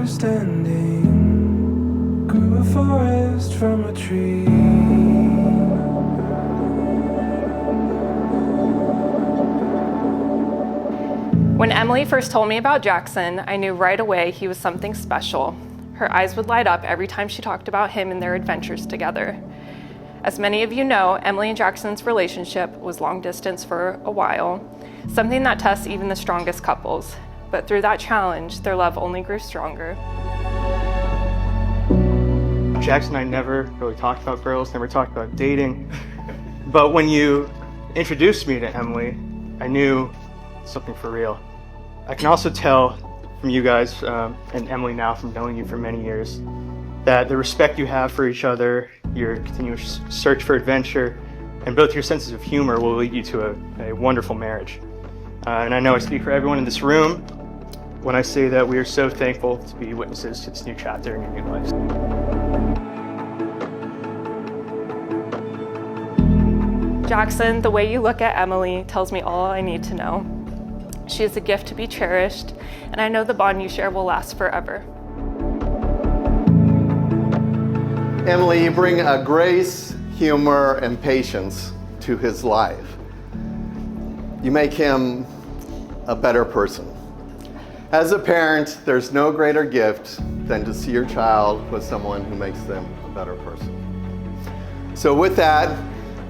understanding grew a forest from a tree. When Emily first told me about Jackson, I knew right away he was something special. Her eyes would light up every time she talked about him and their adventures together. As many of you know, Emily and Jackson's relationship was long distance for a while, something that tests even the strongest couples. But through that challenge, their love only grew stronger. Jackson and I never really talked about girls, never talked about dating. But when you introduced me to Emily, I knew something for real. I can also tell from you guys, and Emily now from knowing you for many years, that the respect you have for each other, your continuous search for adventure, and both your senses of humor will lead you to a wonderful marriage. And I know I speak for everyone in this room when I say that we are so thankful to be witnesses to this new chapter in your new lives. Jackson, the way you look at Emily tells me all I need to know. She is a gift to be cherished, and I know the bond you share will last forever. Emily, you bring a grace, humor, and patience to his life. You make him a better person. As a parent, there's no greater gift than to see your child with someone who makes them a better person. So with that,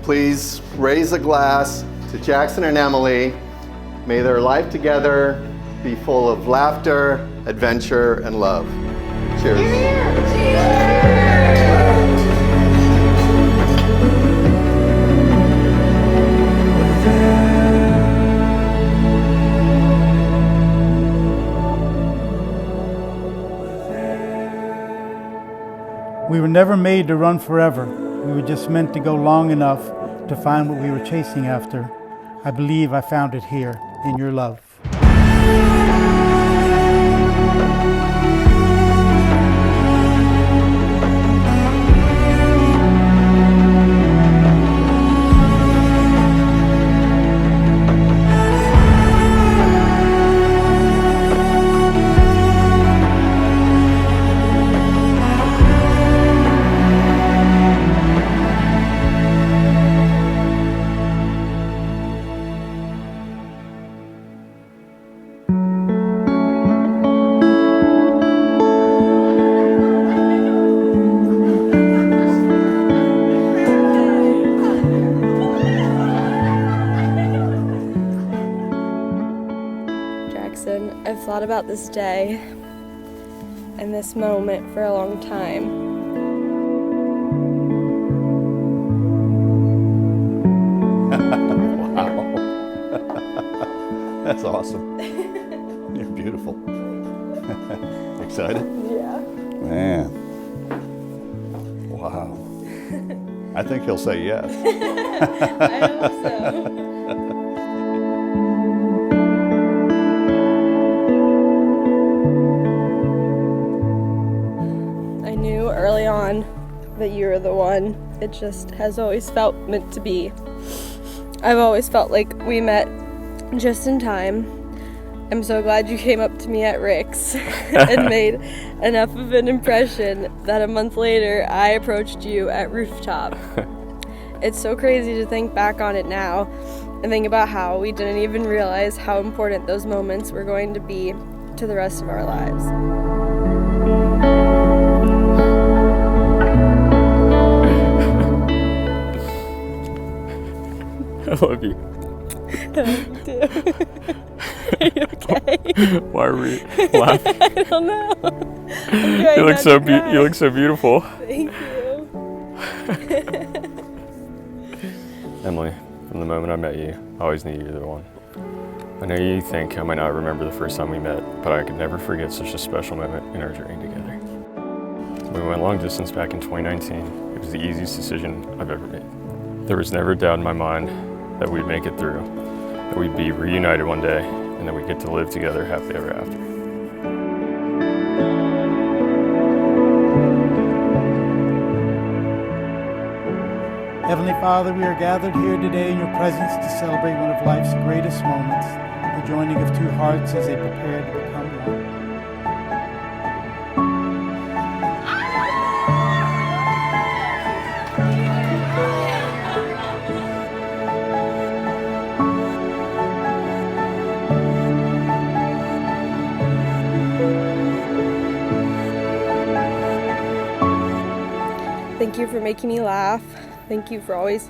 please raise a glass to Jackson and Emily. May their life together be full of laughter, adventure, and love. Cheers. We were never made to run forever. We were just meant to go long enough to find what we were chasing after. I believe I found it here in your love. I've thought about this day and this moment for a long time. Wow. That's awesome. You're beautiful. Excited? Yeah. Man. Wow. I think he'll say yes. I hope so. Early on that you were the one. It just has always felt meant to be. I've always felt like we met just in time. I'm so glad you came up to me at Rick's and made enough of an impression that a month later I approached you at Rooftop. It's so crazy to think back on it now and think about how we didn't even realize how important those moments were going to be to the rest of our lives. I love you. I love you too. Are you okay? Why are we laughing? I don't know. Okay, You look so you look so beautiful. Thank you. Emily, from the moment I met you, I always knew you were the one. I know you think I might not remember the first time we met, but I could never forget such a special moment in our journey together. When we went long distance back in 2019, it was the easiest decision I've ever made. There was never a doubt in my mind that we'd make it through, that we'd be reunited one day, and that we'd get to live together happily ever after. Heavenly Father, we are gathered here today in your presence to celebrate one of life's greatest moments, the joining of two hearts as they prepare to become one. you for making me laugh. Thank you for always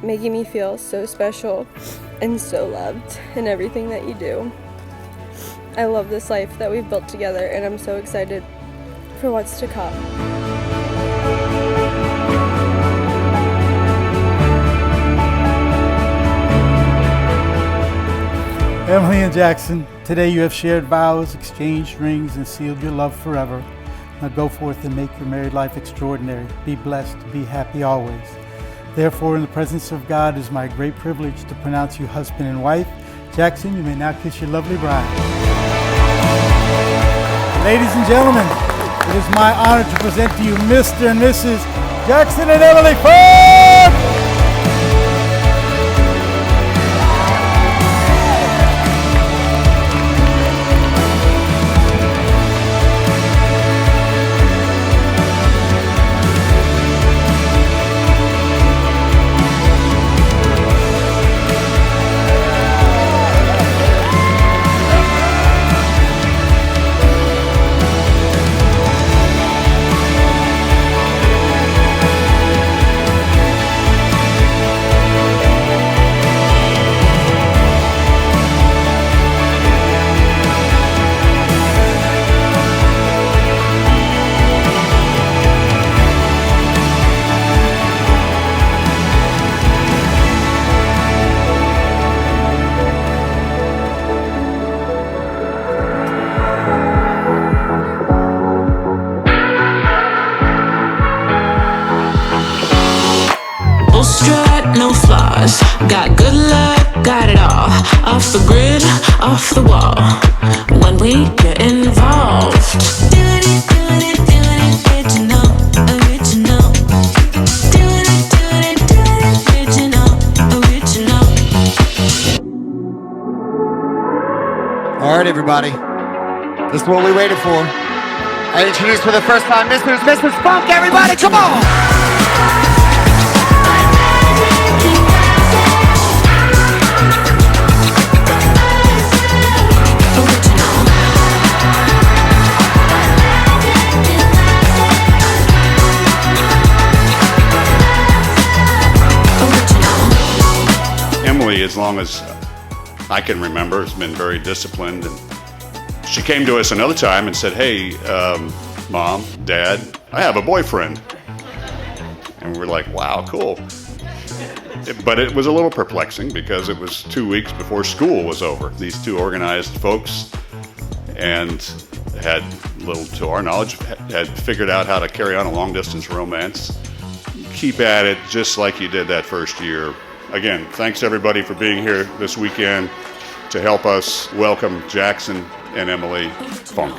making me feel so special and so loved in everything that you do. I love this life that we've built together, and I'm so excited for what's to come. Emily and Jackson, today you have shared vows, exchanged rings, and sealed your love forever. Now go forth and make your married life extraordinary. Be blessed, be happy always. Therefore, in the presence of God, it is my great privilege to pronounce you husband and wife. Jackson, you may now kiss your lovely bride. Ladies and gentlemen, it is my honor to present to you Mr. and Mrs. Jackson and Emily Ford! No flaws, got good luck, got it all. Off the grid, off the wall. When we get involved, doing it, original. Doing it, original. All right, everybody. This is what we waited for. I introduce for the first time Mrs. Funk. Everybody, come on! Emily, as long as I can remember, has been very disciplined. And she came to us another time and said, hey, Mom, Dad, I have a boyfriend. And we're like, wow, cool. But it was a little perplexing because it was 2 weeks before school was over. These two organized folks and had, little to our knowledge, had figured out how to carry on a long-distance romance. Keep at it just like you did that first year. Again, thanks everybody for being here this weekend to help us welcome Jackson and Emily Funk.